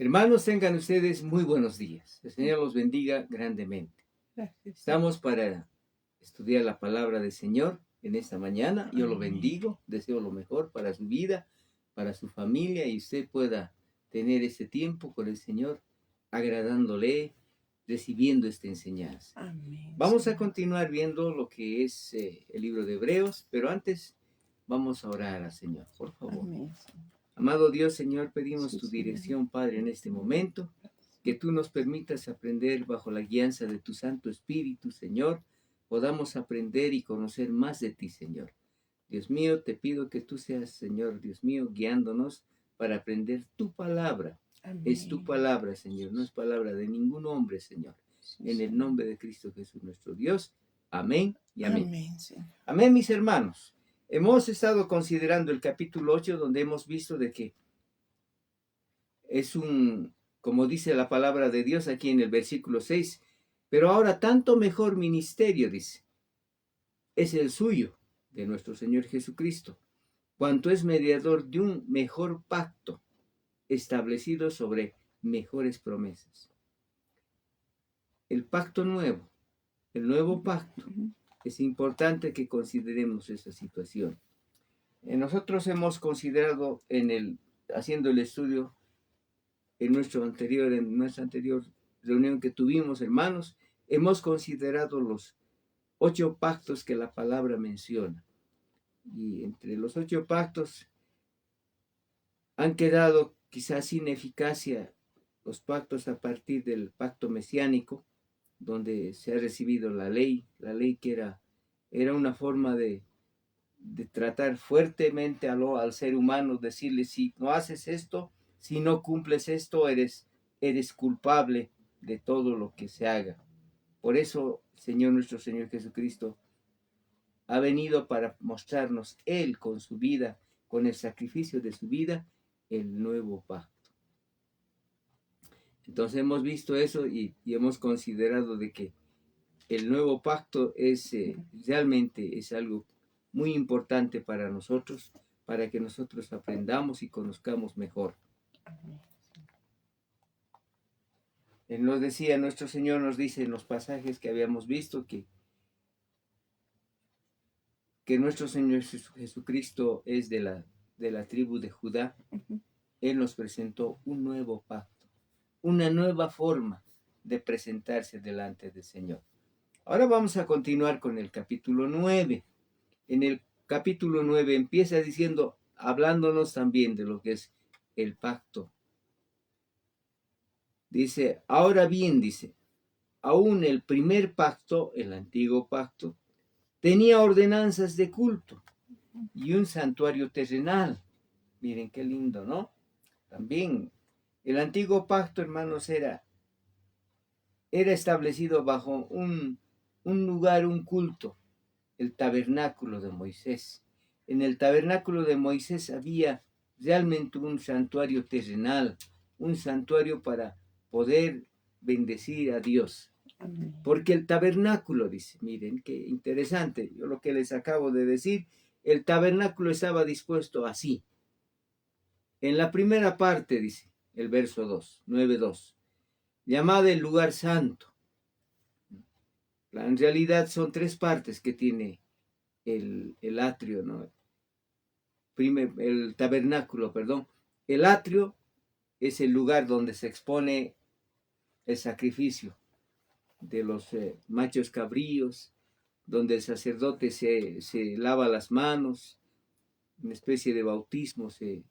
Hermanos, tengan ustedes muy buenos días. El Señor los bendiga grandemente. Gracias. Estamos para estudiar la palabra del Señor en esta mañana. Yo lo Amén. bendigo, deseo lo mejor para su vida, para su familia, y usted pueda tener este tiempo con el Señor, agradándole, recibiendo esta enseñanza. Amén. Vamos a Señor. continuar viendo lo que es el libro de Hebreos, pero antes vamos a orar al Señor, por favor. Amén, Señor. Amado Dios, Señor, pedimos Sí, tu Señor. dirección, Padre, en este momento, que tú nos permitas aprender bajo la guianza de tu Santo Espíritu, Señor, podamos aprender y conocer más de ti, Señor. Dios mío, te pido que tú seas, Señor, Dios mío, guiándonos para aprender tu palabra. Amén. Es tu palabra, Señor, no es palabra de ningún hombre, Señor. Sí, En el Señor. nombre de Cristo Jesús, nuestro Dios. Amén y amén. Amén, Señor. Amén, mis hermanos. Hemos estado considerando el capítulo 8, donde hemos visto de que es como dice la palabra de Dios aquí en el versículo 6, pero ahora tanto mejor ministerio, dice, es el suyo, de nuestro Señor Jesucristo, cuanto es mediador de un mejor pacto, establecido sobre mejores promesas. El pacto nuevo, el nuevo pacto, es importante que consideremos esa situación. Nosotros hemos considerado haciendo el estudio en nuestra anterior reunión que tuvimos, hermanos, hemos considerado los 8 pactos que la palabra menciona. Y entre los 8 pactos han quedado quizás sin eficacia los pactos a partir del pacto mesiánico, donde se ha recibido la ley que era una forma de tratar fuertemente al ser humano, decirle, si no haces esto, si no cumples esto, eres culpable de todo lo que se haga. Por eso, nuestro Señor Jesucristo ha venido para mostrarnos Él con su vida, con el sacrificio de su vida, el nuevo pacto. Entonces hemos visto eso y hemos considerado de que el nuevo pacto realmente es algo muy importante para nosotros, para que nosotros aprendamos y conozcamos mejor. Él nos decía, nuestro Señor nos dice en los pasajes que habíamos visto que nuestro Señor Jesucristo es de la tribu de Judá. Él nos presentó un nuevo pacto, una nueva forma de presentarse delante del Señor. Ahora vamos a continuar con el capítulo 9. En el capítulo 9 empieza diciendo, hablándonos también de lo que es el pacto. Dice, ahora bien, dice, aún el primer pacto, el antiguo pacto, tenía ordenanzas de culto y un santuario terrenal. Miren qué lindo, ¿no? También el antiguo pacto, hermanos, era establecido bajo un lugar, un culto, el tabernáculo de Moisés. En el tabernáculo de Moisés había realmente un santuario terrenal, un santuario para poder bendecir a Dios. Amén. Porque el tabernáculo, dice, miren qué interesante, yo lo que les acabo de decir, el tabernáculo estaba dispuesto así. En la primera parte, dice el verso 2, 9:2, llamada el lugar santo. En realidad son 3 partes que tiene el atrio, ¿no? El tabernáculo, perdón. El atrio es el lugar donde se expone el sacrificio de los machos cabríos, donde el sacerdote se lava las manos, una especie de bautismo, se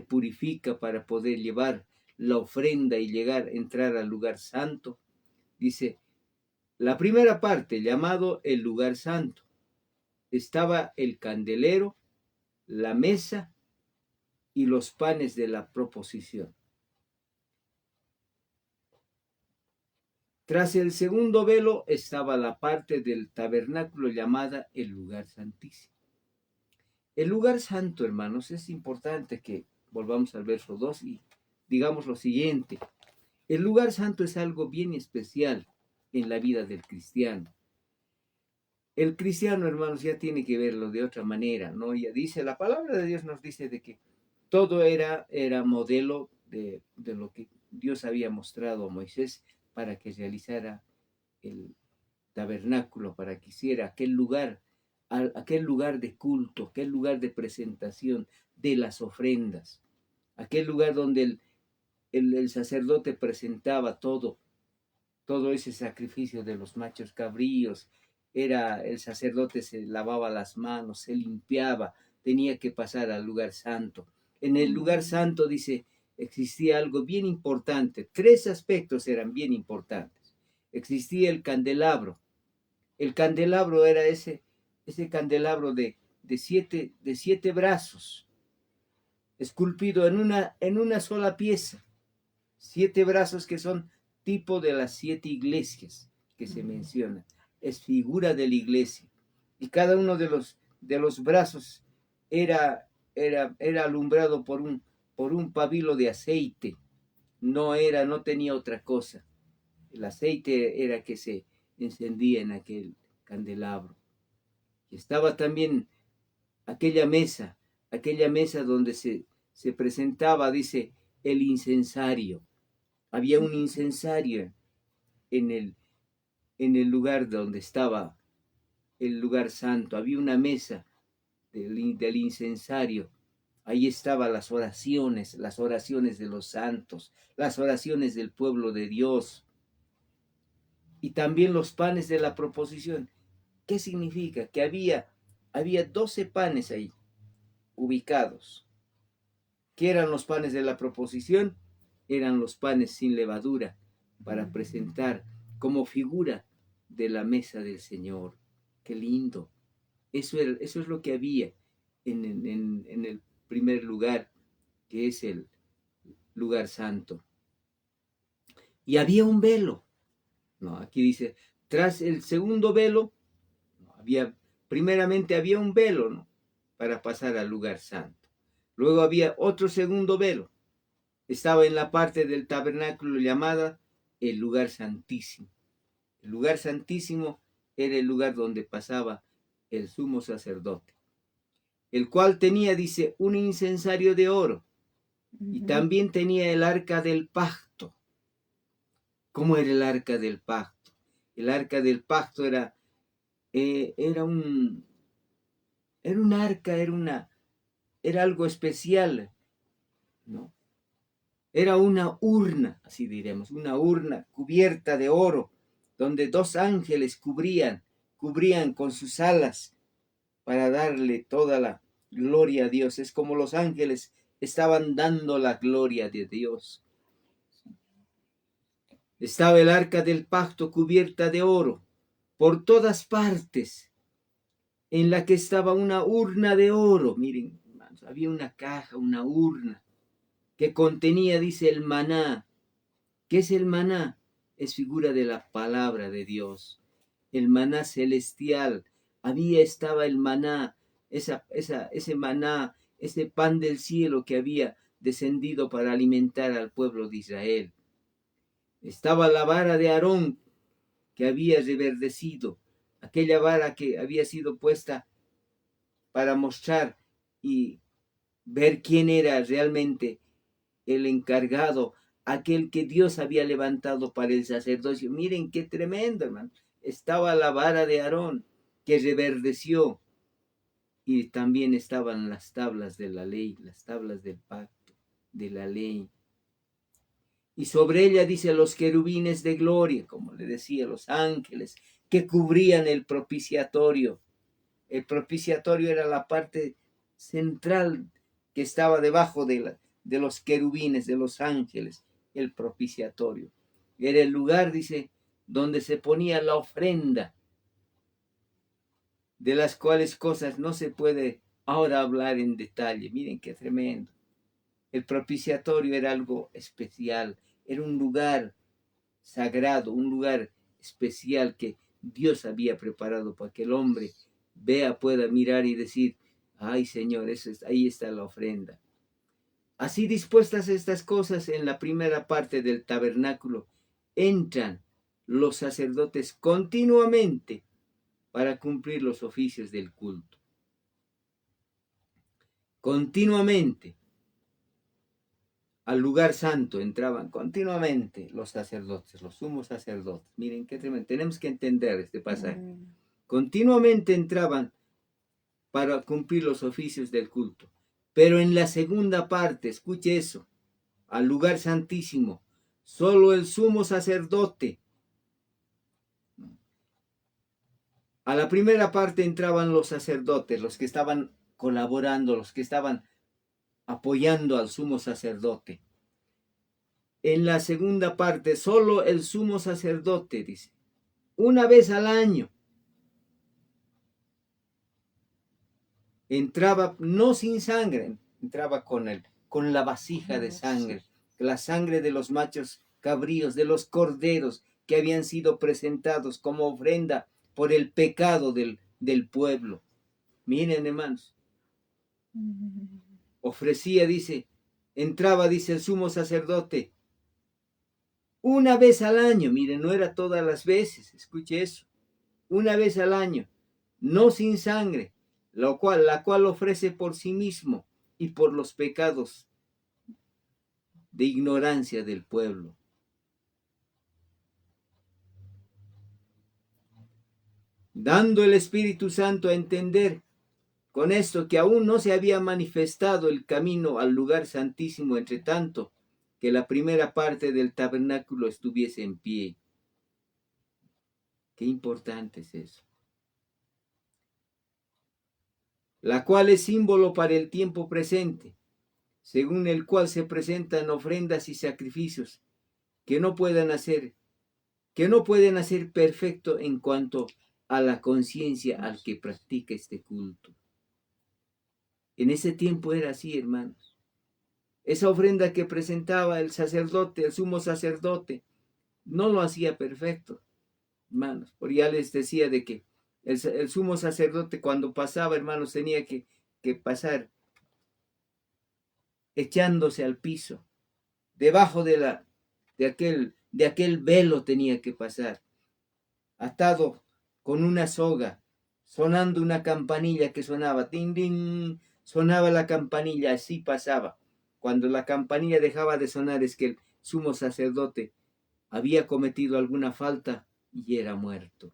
purifica para poder llevar la ofrenda y entrar al lugar santo. Dice, la primera parte, llamado el lugar santo, estaba el candelero, la mesa y los panes de la proposición. Tras el segundo velo estaba la parte del tabernáculo llamada el lugar santísimo. El lugar santo, hermanos, es importante que volvamos al verso 2 y digamos lo siguiente. El lugar santo es algo bien especial en la vida del cristiano. El cristiano, hermanos, ya tiene que verlo de otra manera, ¿no? Ya dice, la palabra de Dios nos dice de que todo era modelo de lo que Dios había mostrado a Moisés para que realizara el tabernáculo, para que hiciera aquel lugar de culto, aquel lugar de presentación de las ofrendas, aquel lugar donde el sacerdote presentaba todo ese sacrificio de los machos cabríos. El sacerdote se lavaba las manos, se limpiaba, tenía que pasar al lugar santo. En el lugar santo, dice, existía algo bien importante. 3 aspectos eran bien importantes. Existía el candelabro. El candelabro era ese candelabro de 7 brazos, esculpido en una sola pieza. 7 brazos que son tipo de las 7 iglesias que se mencionan. Es figura de la iglesia. Y cada uno de los brazos era alumbrado por un pabilo de aceite. No tenía otra cosa. El aceite era que se encendía en aquel candelabro. Y estaba también aquella mesa donde se presentaba, dice, el incensario. Había un incensario en el lugar donde estaba el lugar santo. Había una mesa del incensario. Ahí estaban las oraciones de los santos, las oraciones del pueblo de Dios. Y también los panes de la proposición. ¿Qué significa? Que había 12 panes ahí, ubicados. ¿Qué eran los panes de la proposición? Eran los panes sin levadura, para presentar como figura de la mesa del Señor. Qué lindo. Eso es lo que había en el primer lugar, que es el lugar santo. Y había un velo. No, aquí dice, tras el segundo velo, primeramente había un velo, ¿no?, para pasar al lugar santo. Luego había otro segundo velo. Estaba en la parte del tabernáculo llamada el lugar santísimo. El lugar santísimo era el lugar donde pasaba el sumo sacerdote, el cual tenía, dice, un incensario de oro, y también tenía el arca del pacto. ¿Cómo era el arca del pacto? El arca del pacto era un arca, era algo especial, ¿no? Era una urna, así diremos, una urna cubierta de oro, donde 2 ángeles cubrían con sus alas para darle toda la gloria a Dios. Es como los ángeles estaban dando la gloria de Dios. Estaba el arca del pacto cubierta de oro por todas partes, en la que estaba una urna de oro. Miren, hermanos, había una caja, una urna, que contenía, dice, el maná. ¿Qué es el maná? Es figura de la palabra de Dios. El maná celestial. Estaba el maná, ese maná, ese pan del cielo que había descendido para alimentar al pueblo de Israel. Estaba la vara de Aarón, que había reverdecido, aquella vara que había sido puesta para mostrar y ver quién era realmente el encargado, aquel que Dios había levantado para el sacerdocio. Miren qué tremendo, hermano. Estaba la vara de Aarón, que reverdeció, y también estaban las tablas de la ley, las tablas del pacto, de la ley. Y sobre ella, dice, los querubines de gloria, como le decía, los ángeles, que cubrían el propiciatorio. El propiciatorio era la parte central que estaba debajo de los querubines, de los ángeles, el propiciatorio. Era el lugar, dice, donde se ponía la ofrenda, de las cuales cosas no se puede ahora hablar en detalle. Miren qué tremendo. El propiciatorio era algo especial, era un lugar sagrado, un lugar especial que Dios había preparado para que el hombre pueda mirar y decir, ay Señor, ahí está la ofrenda. Así dispuestas estas cosas en la primera parte del tabernáculo, entran los sacerdotes continuamente para cumplir los oficios del culto. Continuamente. al lugar santo entraban continuamente los sacerdotes, los sumos sacerdotes. Miren qué tremendo. Tenemos que entender este pasaje. Continuamente entraban para cumplir los oficios del culto. Pero en la segunda parte, escuche eso, al lugar santísimo, solo el sumo sacerdote. A la primera parte entraban los sacerdotes, los que estaban colaborando, los que estaban apoyando al sumo sacerdote. En la segunda parte, solo el sumo sacerdote, dice, una vez al año, entraba no sin sangre, entraba con la vasija de sangre, la sangre de los machos cabríos, de los corderos que habían sido presentados como ofrenda por el pecado del pueblo. Miren, hermanos, ofrecía, dice, entraba, dice el sumo sacerdote, una vez al año. Miren, no era todas las veces, escuche eso, una vez al año, no sin sangre, la cual ofrece por sí mismo y por los pecados de ignorancia del pueblo. Dando el Espíritu Santo a entender con esto que aún no se había manifestado el camino al lugar santísimo, entre tanto que la primera parte del tabernáculo estuviese en pie. Qué importante es eso. La cual es símbolo para el tiempo presente, según el cual se presentan ofrendas y sacrificios que no pueden hacer perfecto en cuanto a la conciencia al que practica este culto. En ese tiempo era así, hermanos. Esa ofrenda que presentaba el sacerdote, el sumo sacerdote, no lo hacía perfecto, hermanos. Porque ya les decía de que el sumo sacerdote cuando pasaba, hermanos, tenía que pasar echándose al piso. Debajo de aquel velo tenía que pasar, atado con una soga, sonando una campanilla que sonaba, tin, tin, sonaba la campanilla, así pasaba. Cuando la campanilla dejaba de sonar es que el sumo sacerdote había cometido alguna falta y era muerto.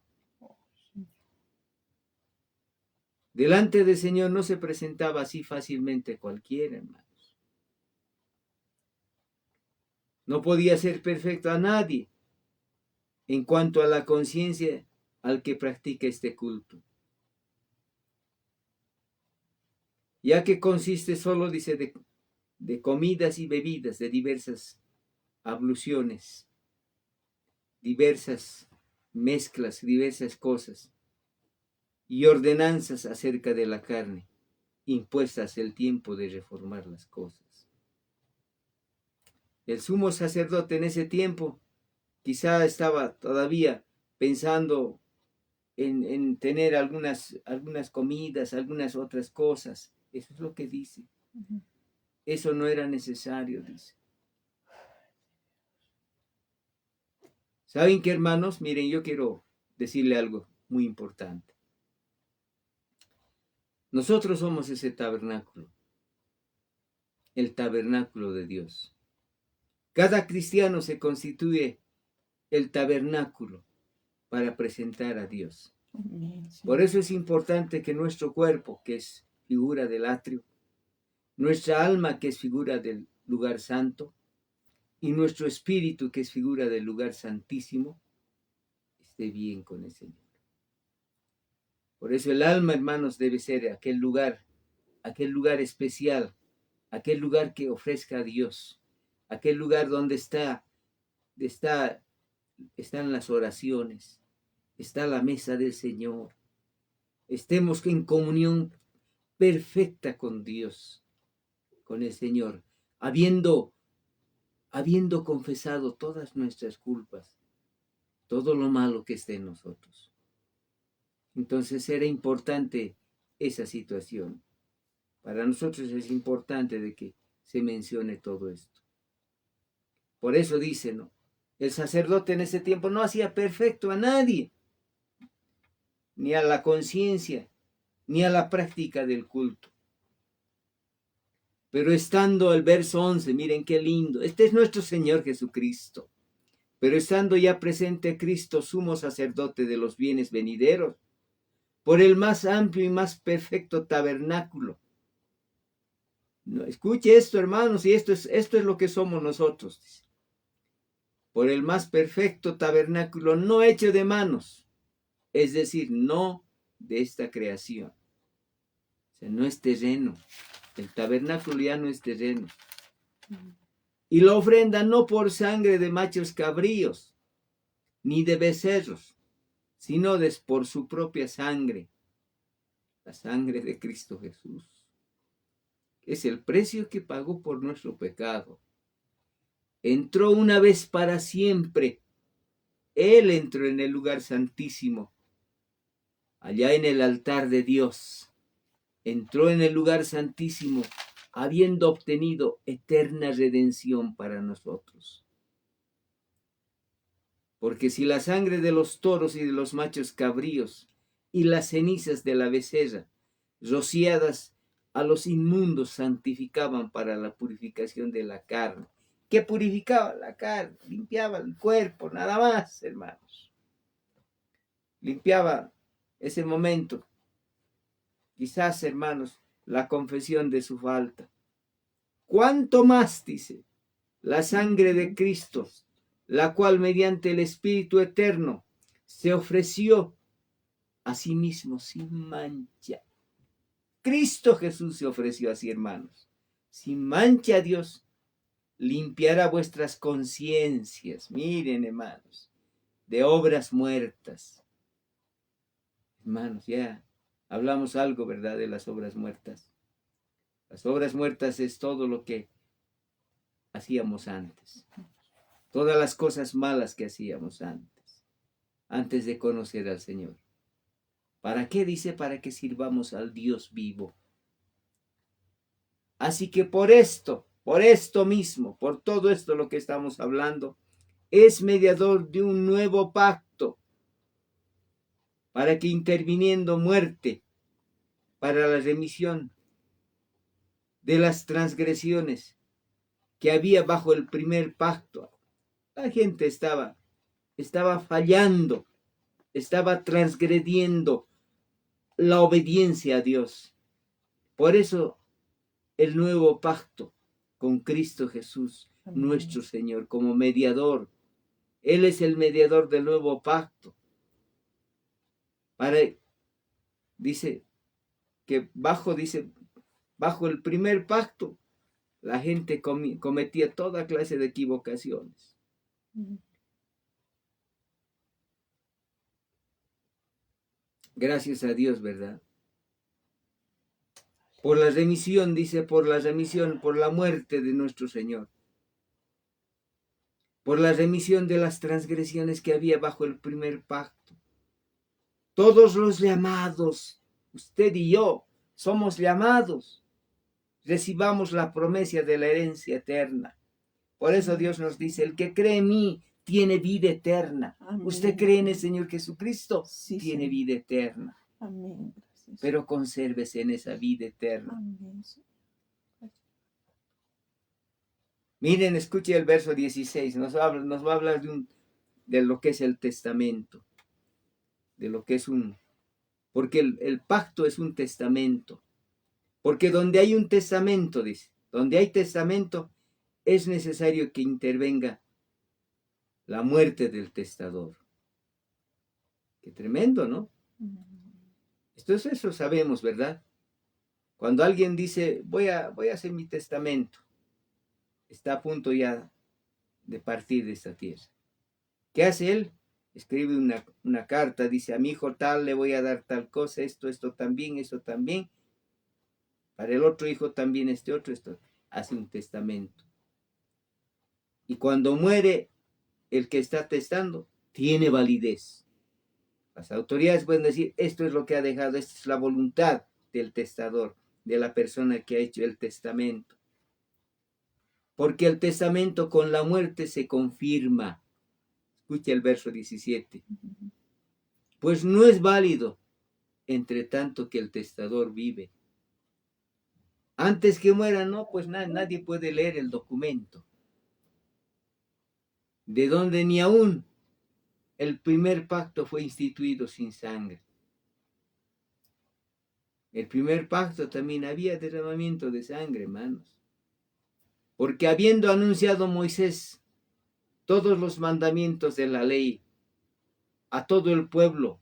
Delante del Señor no se presentaba así fácilmente cualquiera, hermanos. No podía ser perfecto a nadie en cuanto a la conciencia al que practica este culto. Ya que consiste solo, dice, de comidas y bebidas, de diversas abluciones, diversas mezclas, diversas cosas, y ordenanzas acerca de la carne, impuestas el tiempo de reformar las cosas. El sumo sacerdote en ese tiempo quizá estaba todavía pensando en tener algunas comidas, algunas otras cosas. Eso es lo que dice. Eso no era necesario, dice. ¿Saben qué, hermanos? Miren, yo quiero decirle algo muy importante. Nosotros somos ese tabernáculo, el tabernáculo de Dios. Cada cristiano se constituye el tabernáculo para presentar a Dios. Por eso es importante que nuestro cuerpo, que es figura del atrio, nuestra alma, que es figura del lugar santo, y nuestro espíritu, que es figura del lugar santísimo, esté bien con el Señor. Por eso el alma, hermanos, debe ser aquel lugar especial, aquel lugar que ofrezca a Dios, aquel lugar donde están las oraciones, está la mesa del Señor. Estemos en comunión perfecta con Dios, con el Señor, habiendo confesado todas nuestras culpas, todo lo malo que esté en nosotros. Entonces era importante esa situación. Para nosotros es importante de que se mencione todo esto. Por eso dice, ¿no? El sacerdote en ese tiempo no hacía perfecto a nadie, ni a la conciencia, ni a la práctica del culto. Pero estando el verso 11, miren qué lindo. Este es nuestro Señor Jesucristo. Pero estando ya presente Cristo, sumo sacerdote de los bienes venideros, por el más amplio y más perfecto tabernáculo. No, escuche esto, hermanos, y esto es lo que somos nosotros. Por el más perfecto tabernáculo, no hecho de manos, es decir, no de esta creación. O sea, no es terreno. El tabernáculo ya no es terreno. Y la ofrenda no por sangre de machos cabríos, ni de becerros, sino por su propia sangre, la sangre de Cristo Jesús. Es el precio que pagó por nuestro pecado. Entró una vez para siempre. Él entró en el lugar santísimo, allá en el altar de Dios. Entró en el lugar santísimo, habiendo obtenido eterna redención para nosotros. Porque si la sangre de los toros y de los machos cabríos y las cenizas de la becerra, rociadas a los inmundos, santificaban para la purificación de la carne. ¿Qué purificaba la carne? Limpiaba el cuerpo, nada más, hermanos. Limpiaba ese momento. Quizás, hermanos, la confesión de su falta. ¿Cuánto más, dice, la sangre de Cristo, la cual mediante el Espíritu Eterno se ofreció a sí mismo sin mancha? Cristo Jesús se ofreció así, hermanos. Sin mancha a Dios, limpiará vuestras conciencias. Miren, hermanos, de obras muertas. Hermanos, ya hablamos algo, ¿verdad?, de las obras muertas. Las obras muertas es todo lo que hacíamos antes. Todas las cosas malas que hacíamos antes de conocer al Señor. ¿Para qué? Dice, para que sirvamos al Dios vivo. Así que por esto mismo, por todo esto lo que estamos hablando, es mediador de un nuevo pacto, para que interviniendo muerte para la remisión de las transgresiones que había bajo el primer pacto. La gente estaba fallando, estaba transgrediendo la obediencia a Dios. Por eso el nuevo pacto con Cristo Jesús, amén, nuestro Señor, como mediador. Él es el mediador del nuevo pacto. Dice que bajo el primer pacto, la gente cometía toda clase de equivocaciones. Gracias a Dios, ¿verdad? Por la remisión, dice, por la muerte de nuestro Señor. Por la remisión de las transgresiones que había bajo el primer pacto. Todos los llamados, usted y yo, somos llamados. Recibamos la promesa de la herencia eterna. Por eso Dios nos dice, el que cree en mí tiene vida eterna. Amén. ¿Usted cree en el Señor Jesucristo? Sí, tiene Señor. Vida eterna. Amén. Gracias. Pero consérvese en esa vida eterna. Amén. Miren, escuche el verso 16. Nos va a hablar de lo que es el testamento. De lo que es porque el pacto es un testamento. Porque donde hay un testamento, dice, donde hay testamento, es necesario que intervenga la muerte del testador. Qué tremendo, ¿no? Entonces eso sabemos, ¿verdad? Cuando alguien dice, voy a hacer mi testamento, está a punto ya de partir de esta tierra. ¿Qué hace él? Escribe una carta, dice, a mi hijo tal le voy a dar tal cosa, esto también, eso también. Para el otro hijo también esto. Hace un testamento. Y cuando muere el que está testando, tiene validez. Las autoridades pueden decir, esto es lo que ha dejado, esta es la voluntad del testador, de la persona que ha hecho el testamento. Porque el testamento con la muerte se confirma. Escucha el verso 17. Pues no es válido entre tanto que el testador vive. Antes que muera, no, pues nadie puede leer el documento. De donde ni aún el primer pacto fue instituido sin sangre. El primer pacto también había derramamiento de sangre, hermanos. Porque habiendo anunciado Moisés todos los mandamientos de la ley a todo el pueblo,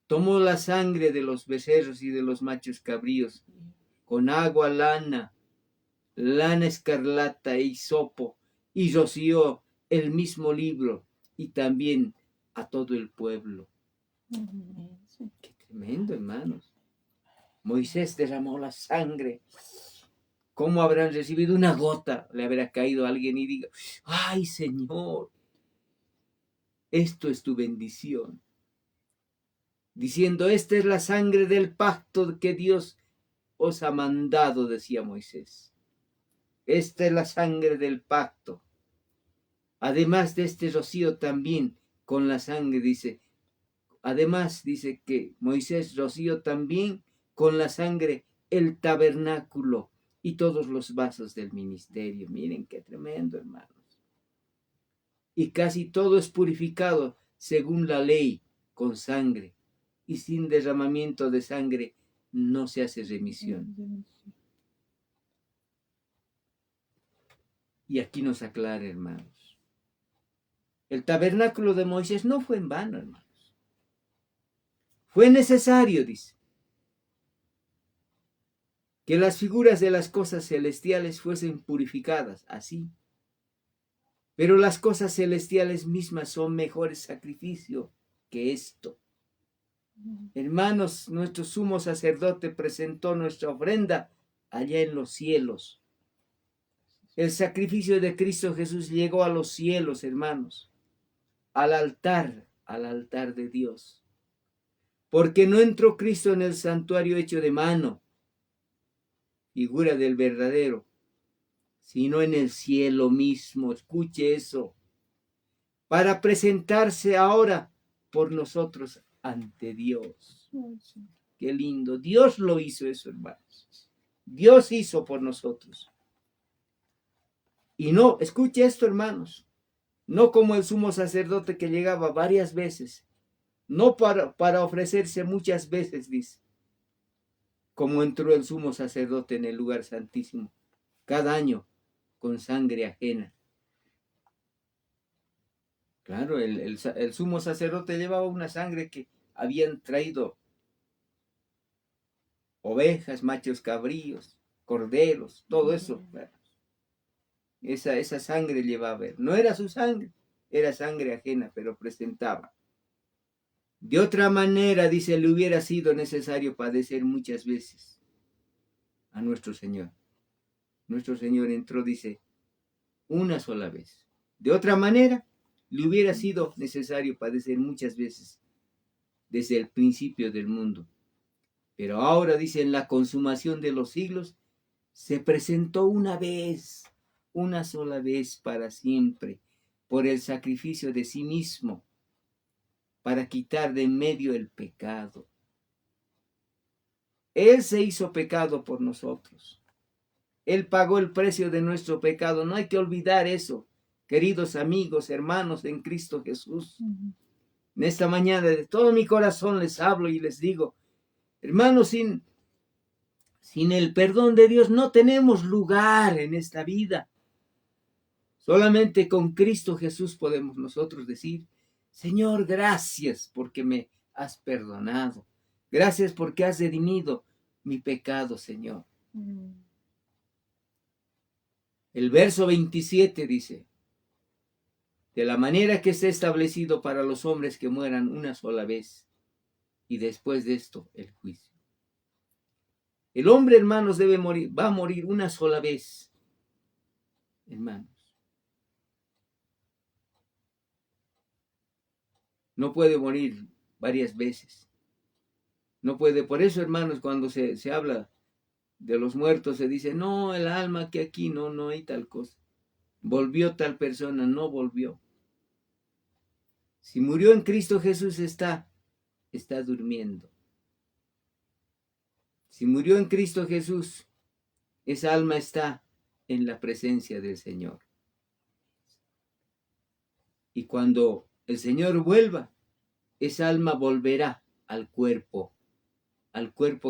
tomó la sangre de los becerros y de los machos cabríos, con agua, lana escarlata e hisopo, y roció el mismo libro y también a todo el pueblo. Qué tremendo, hermanos. Moisés derramó la sangre. ¿Cómo habrán recibido una gota? Le habrá caído a alguien y diga, ay, Señor, esto es tu bendición. Diciendo, esta es la sangre del pacto que Dios os ha mandado, decía Moisés. Esta es la sangre del pacto. Además de este rocío también con la sangre, dice. Además dice que Moisés roció también con la sangre el tabernáculo y todos los vasos del ministerio. Miren qué tremendo, hermanos. Y casi todo es purificado según la ley con sangre. Y sin derramamiento de sangre no se hace remisión. Y aquí nos aclara, hermanos. El tabernáculo de Moisés no fue en vano, hermanos. Fue necesario, dice, que las figuras de las cosas celestiales fuesen purificadas, así. Pero las cosas celestiales mismas son mejores sacrificio que esto. Hermanos, nuestro sumo sacerdote presentó nuestra ofrenda allá en los cielos. El sacrificio de Cristo Jesús llegó a los cielos, hermanos, al altar de Dios. Porque no entró Cristo en el santuario hecho de mano, figura del verdadero, sino en el cielo mismo. Escuche eso. Para presentarse ahora por nosotros ante Dios. Qué lindo. Dios lo hizo eso, hermanos. Dios hizo por nosotros. Y no, escuche esto, hermanos. No como el sumo sacerdote que llegaba varias veces. No para ofrecerse muchas veces, dice. Como entró el sumo sacerdote en el lugar santísimo. Cada año con sangre ajena. Claro, el sumo sacerdote llevaba una sangre que habían traído ovejas, machos cabríos, corderos, todo eso. Claro. Esa sangre llevaba. No era su sangre, era sangre ajena, pero presentaba. De otra manera, dice, le hubiera sido necesario padecer muchas veces a nuestro Señor. Nuestro Señor entró, dice, una sola vez. De otra manera, le hubiera sido necesario padecer muchas veces desde el principio del mundo. Pero ahora, dice, en la consumación de los siglos, se presentó una vez, una sola vez para siempre, por el sacrificio de sí mismo, para quitar de en medio el pecado. Él se hizo pecado por nosotros. Él pagó el precio de nuestro pecado. No hay que olvidar eso, queridos amigos, hermanos en Cristo Jesús. En esta mañana de todo mi corazón les hablo y les digo, hermanos, sin el perdón de Dios no tenemos lugar en esta vida. Solamente con Cristo Jesús podemos nosotros decir, Señor, gracias porque me has perdonado. Gracias porque has redimido mi pecado, Señor. El verso 27 dice, de la manera que está establecido para los hombres que mueran una sola vez y después de esto el juicio. El hombre, hermanos, debe morir, va a morir una sola vez, hermanos. No puede morir varias veces. No puede, por eso, hermanos, cuando se habla de los muertos, se dice, no, el alma que aquí no hay tal cosa. Volvió tal persona, no volvió. Si murió en Cristo Jesús está durmiendo. Si murió en Cristo Jesús, esa alma está en la presencia del Señor. Y cuando el Señor vuelva, esa alma volverá al cuerpo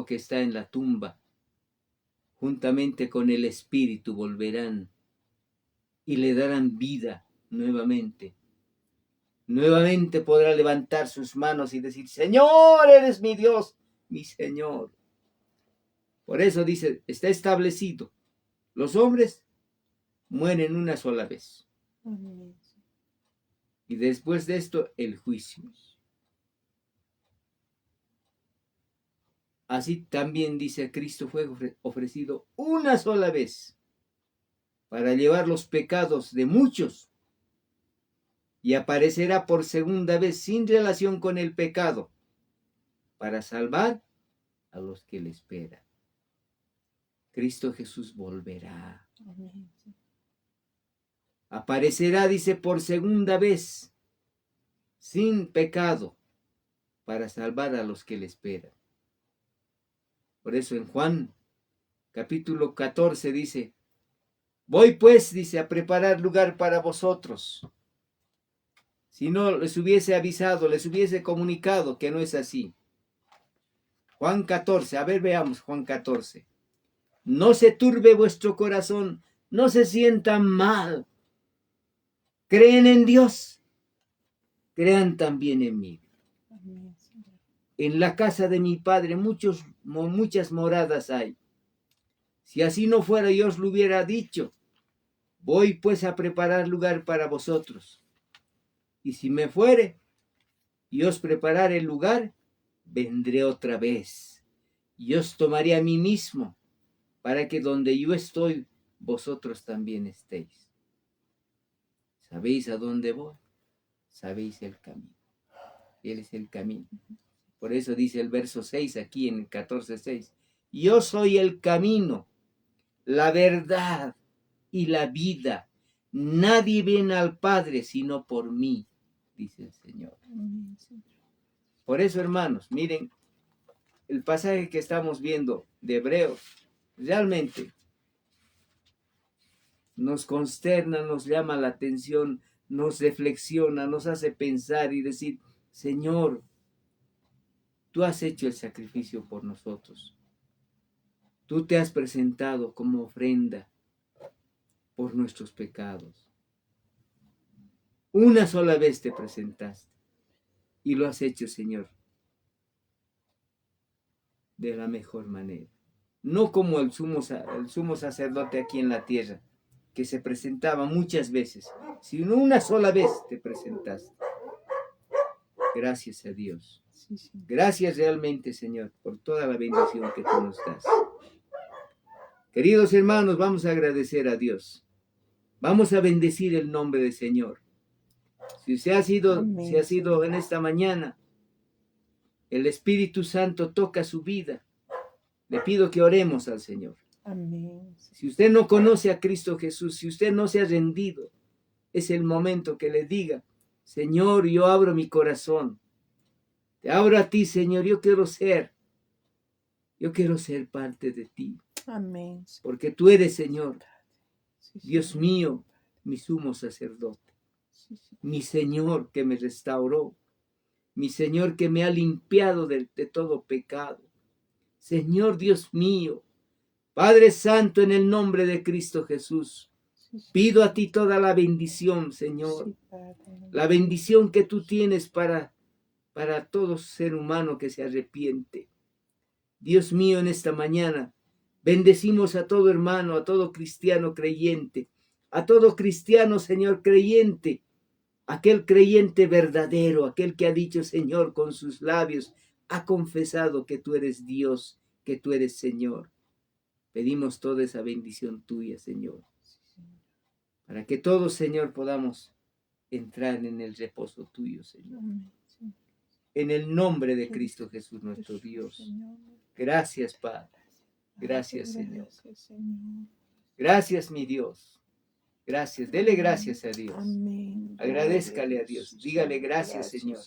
que está en la tumba. Juntamente con el Espíritu volverán y le darán vida nuevamente. Nuevamente podrá levantar sus manos y decir, Señor, eres mi Dios, mi Señor. Por eso dice, está establecido. Los hombres mueren una sola vez. Amén. Y después de esto, el juicio. Así también dice, Cristo fue ofrecido una sola vez para llevar los pecados de muchos y aparecerá por segunda vez sin relación con el pecado para salvar a los que le esperan. Cristo Jesús volverá. Amén. Aparecerá, dice, por segunda vez sin pecado para salvar a los que le esperan. Por eso en Juan capítulo 14 dice, voy pues, dice, a preparar lugar para vosotros. Si no les hubiese avisado, les hubiese comunicado que no es así. Juan 14, a ver, veamos Juan 14. No se turbe vuestro corazón, no se sientan mal. Creen en Dios, crean también en mí. Amén, Señor. En la casa de mi Padre muchas moradas hay. Si así no fuera, yo os lo hubiera dicho. Voy pues a preparar lugar para vosotros. Y si me fuere y os prepararé el lugar, vendré otra vez. Y os tomaré a mí mismo, para que donde yo estoy, vosotros también estéis. ¿Sabéis a dónde voy? Sabéis el camino. Él es el camino. Por eso dice el verso 6 aquí en el 14:6. Yo soy el camino, la verdad y la vida. Nadie viene al Padre sino por mí, dice el Señor. Amén, Señor. Por eso, hermanos, miren, el pasaje que estamos viendo de Hebreos, realmente nos consterna, nos llama la atención, nos reflexiona, nos hace pensar y decir, Señor, tú has hecho el sacrificio por nosotros. Tú te has presentado como ofrenda por nuestros pecados. Una sola vez te presentaste y lo has hecho, Señor, de la mejor manera. No como el sumo sacerdote aquí en la tierra, que se presentaba muchas veces, sino una sola vez te presentaste. Gracias a Dios. Sí, Señor. Gracias realmente, Señor, por toda la bendición que tú nos das. Queridos hermanos, vamos a agradecer a Dios. Vamos a bendecir el nombre del Señor. Si usted ha sido, Amén, si ha sido Señor. en esta mañana, el Espíritu Santo toca su vida. Le pido que oremos al Señor. Amén. Si usted no conoce a Cristo Jesús, si usted no se ha rendido, es el momento que le diga, Señor, yo abro mi corazón. Te abro a ti, Señor, yo quiero ser parte de ti. Amén. Porque tú eres, Señor, Sí, Dios Señor. mío, mi sumo sacerdote, Sí, Señor. mi Señor que me restauró, mi Señor que me ha limpiado de todo pecado. Señor Dios mío, Padre Santo, en el nombre de Cristo Jesús, Sí, Señor. pido a ti toda la bendición, Señor, Sí, Padre. la bendición que tú tienes para todo ser humano que se arrepiente. Dios mío, en esta mañana, bendecimos a todo hermano, a todo cristiano creyente, a todo cristiano, Señor, creyente, aquel creyente verdadero, aquel que ha dicho, Señor, con sus labios, ha confesado que tú eres Dios, que tú eres Señor. Pedimos toda esa bendición tuya, Señor, para que todos, Señor, podamos entrar en el reposo tuyo, Señor. Amén, Señor. En el nombre de Cristo Jesús, nuestro Dios. Señor. Gracias, Padre. Gracias, Señor. Gracias, Señor. Gracias, mi Dios. Gracias. Dele gracias a Dios. Amén. Agradézcale a Dios. Dígale gracias, Señor.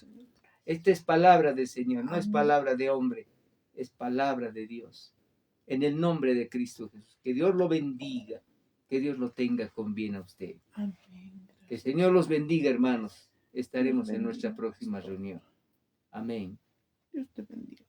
Esta es palabra del Señor, no es Amén. palabra de hombre, es palabra de Dios. en el nombre de Cristo Jesús. Que Dios lo bendiga, que Dios lo tenga con bien a usted. Amén. Que el Señor los bendiga, hermanos. Estaremos Dios en nuestra bendiga, próxima pastor. reunión. Amén. Dios te bendiga.